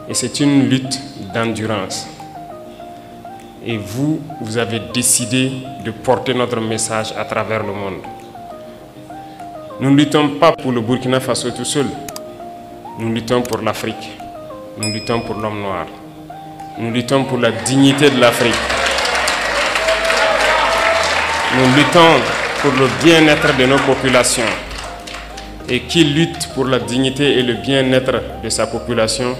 Et c'est une lutte d'endurance. Et vous, vous avez décidé de porter notre message à travers le monde. Nous ne luttons pas pour le Burkina Faso tout seul. Nous luttons pour l'Afrique. Nous luttons pour l'homme noir. Nous luttons pour la dignité de l'Afrique. Nous luttons pour le bien-être de nos populations. Et qui lutte pour la dignité et le bien-être de sa population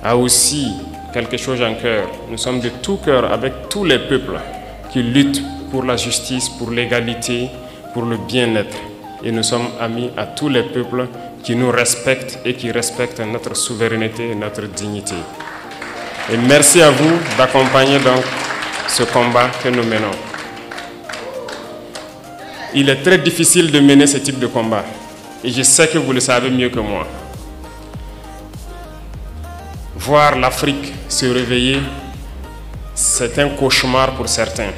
a aussi quelque chose en cœur. Nous sommes de tout cœur avec tous les peuples qui luttent pour la justice, pour l'égalité, pour le bien-être. Et nous sommes amis à tous les peuples qui nous respectent et qui respectent notre souveraineté et notre dignité. Et merci à vous d'accompagner donc ce combat que nous menons. Il est très difficile de mener ce type de combat. Et je sais que vous le savez mieux que moi. Voir l'Afrique se réveiller, c'est un cauchemar pour certains.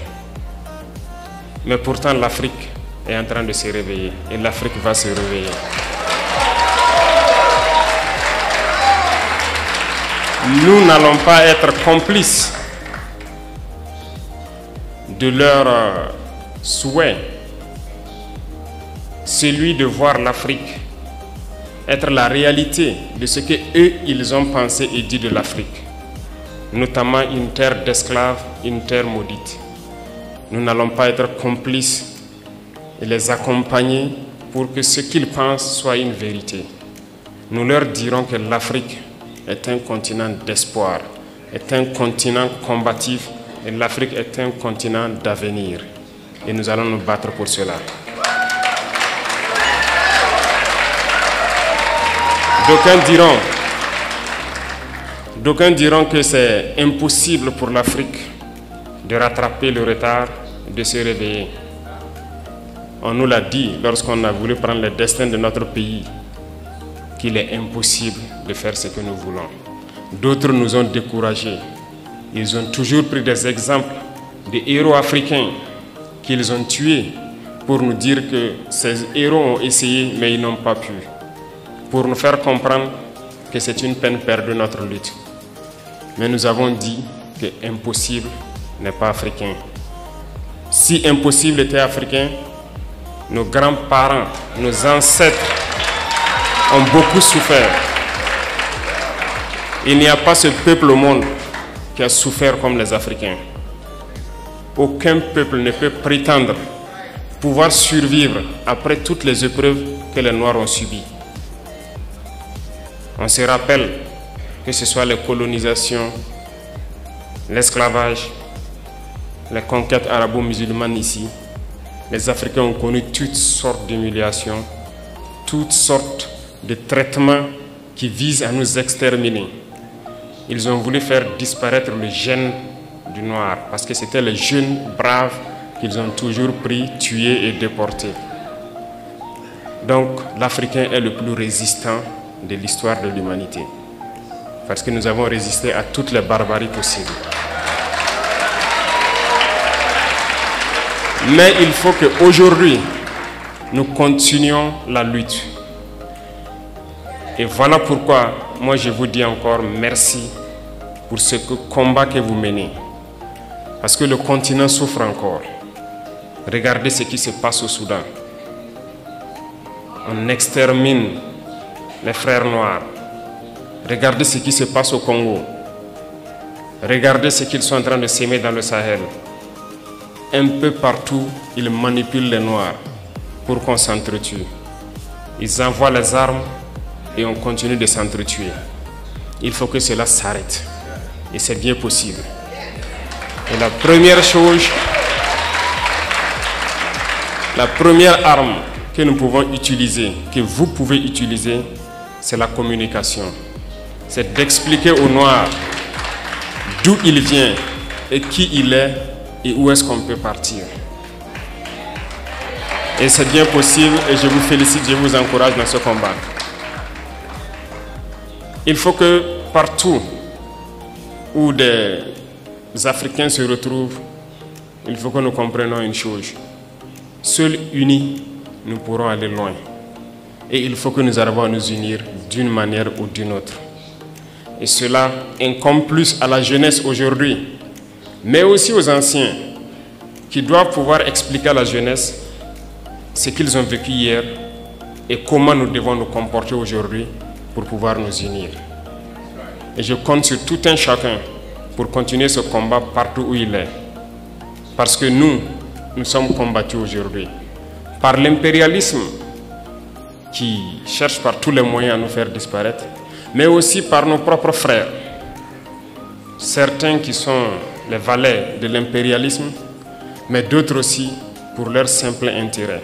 Mais pourtant, l'Afrique est en train de se réveiller. Et l'Afrique va se réveiller. Nous n'allons pas être complices de leur souhait. Celui de voir l'Afrique être la réalité de ce qu'eux, ils ont pensé et dit de l'Afrique, notamment une terre d'esclaves, une terre maudite. Nous n'allons pas être complices et les accompagner pour que ce qu'ils pensent soit une vérité. Nous leur dirons que l'Afrique est un continent d'espoir, est un continent combatif et l'Afrique est un continent d'avenir. Et nous allons nous battre pour cela. D'aucuns diront que c'est impossible pour l'Afrique de rattraper le retard, de se réveiller. On nous l'a dit lorsqu'on a voulu prendre le destin de notre pays, qu'il est impossible de faire ce que nous voulons. D'autres nous ont découragés. Ils ont toujours pris des exemples des héros africains qu'ils ont tués pour nous dire que ces héros ont essayé mais ils n'ont pas pu. Pour nous faire comprendre que c'est une peine perdue notre lutte. Mais nous avons dit que impossible n'est pas africain. Si impossible était africain, nos grands-parents, nos ancêtres ont beaucoup souffert. Il n'y a pas ce peuple au monde qui a souffert comme les Africains. Aucun peuple ne peut prétendre pouvoir survivre après toutes les épreuves que les Noirs ont subies. On se rappelle que ce soit les colonisations, l'esclavage, les conquêtes arabo-musulmanes ici, les Africains ont connu toutes sortes d'humiliations, toutes sortes de traitements qui visent à nous exterminer. Ils ont voulu faire disparaître le gène du noir parce que c'était les jeunes braves qu'ils ont toujours pris, tués et déportés. Donc l'Africain est le plus résistant de l'histoire de l'humanité parce que nous avons résisté à toutes les barbaries possibles. Mais il faut qu'aujourd'hui, nous continuions la lutte. Et voilà pourquoi, moi je vous dis encore merci pour ce combat que vous menez. Parce que le continent souffre encore. Regardez ce qui se passe au Soudan. On extermine les frères noirs. Regardez ce qui se passe au Congo. Regardez ce qu'ils sont en train de s'aimer dans le Sahel. Un peu partout, ils manipulent les Noirs pour qu'on s'entretue. Ils envoient les armes et on continue de s'entretuer. Il faut que cela s'arrête. Et c'est bien possible. Et la première chose, la première arme que nous pouvons utiliser, que vous pouvez utiliser, c'est la communication. C'est d'expliquer aux Noirs d'où il vient et qui il est et où est-ce qu'on peut partir. Et c'est bien possible et je vous félicite, je vous encourage dans ce combat. Il faut que partout où des Africains se retrouvent, il faut que nous comprenions une chose. Seuls unis, nous pourrons aller loin. Et il faut que nous arrivions à nous unir d'une manière ou d'une autre. Et cela incombe plus à la jeunesse aujourd'hui, mais aussi aux anciens, qui doivent pouvoir expliquer à la jeunesse ce qu'ils ont vécu hier et comment nous devons nous comporter aujourd'hui pour pouvoir nous unir. Et je compte sur tout un chacun pour continuer ce combat partout où il est. Parce que nous sommes combattus aujourd'hui par l'impérialisme qui cherche par tous les moyens à nous faire disparaître, mais aussi par nos propres frères. Certains qui sont les valets de l'impérialisme, mais d'autres aussi pour leur simple intérêt.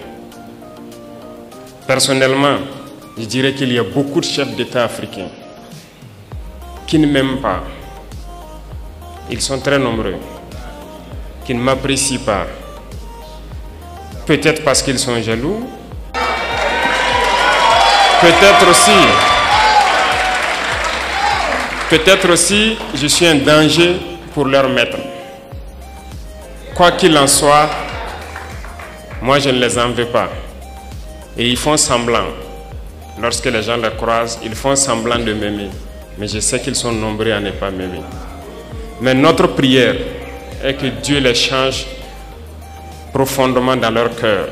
Personnellement, je dirais qu'il y a beaucoup de chefs d'État africains qui ne m'aiment pas. Ils sont très nombreux, qui ne m'apprécient pas. Peut-être parce qu'ils sont jaloux, peut-être aussi je suis un danger pour leur maître. Quoi qu'il en soit, moi je ne les en veux pas. Et ils font semblant. Lorsque les gens les croisent, ils font semblant de m'aimer. Mais je sais qu'ils sont nombreux à ne pas m'aimer. Mais notre prière est que Dieu les change profondément dans leur cœur.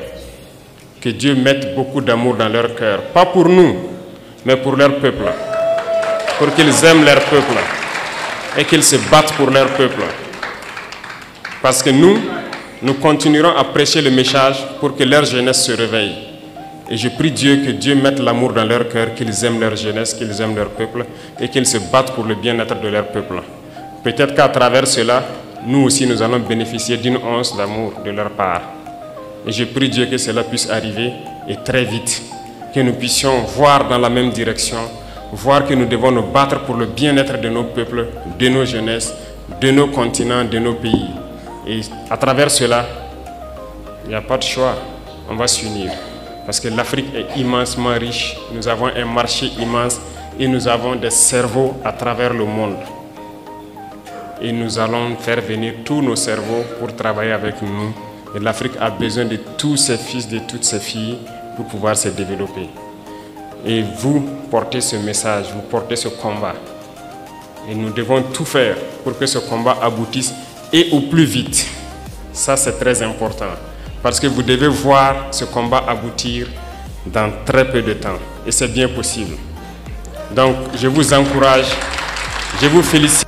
Que Dieu mette beaucoup d'amour dans leur cœur. Pas pour nous, mais pour leur peuple. Pour qu'ils aiment leur peuple. Et qu'ils se battent pour leur peuple. Parce que nous continuerons à prêcher le message pour que leur jeunesse se réveille. Et je prie Dieu que Dieu mette l'amour dans leur cœur, qu'ils aiment leur jeunesse, qu'ils aiment leur peuple et qu'ils se battent pour le bien-être de leur peuple. Peut-être qu'à travers cela, nous aussi nous allons bénéficier d'une once d'amour de leur part. Et je prie Dieu que cela puisse arriver et très vite, que nous puissions voir dans la même direction, voir que nous devons nous battre pour le bien-être de nos peuples, de nos jeunesses, de nos continents, de nos pays. Et à travers cela, il n'y a pas de choix, on va s'unir. Parce que l'Afrique est immensement riche, nous avons un marché immense et nous avons des cerveaux à travers le monde. Et nous allons faire venir tous nos cerveaux pour travailler avec nous. Et l'Afrique a besoin de tous ses fils, de toutes ses filles pour pouvoir se développer. Et vous portez ce message, vous portez ce combat. Et nous devons tout faire pour que ce combat aboutisse et au plus vite. Ça, c'est très important. Parce que vous devez voir ce combat aboutir dans très peu de temps. Et c'est bien possible. Donc, je vous encourage, je vous félicite.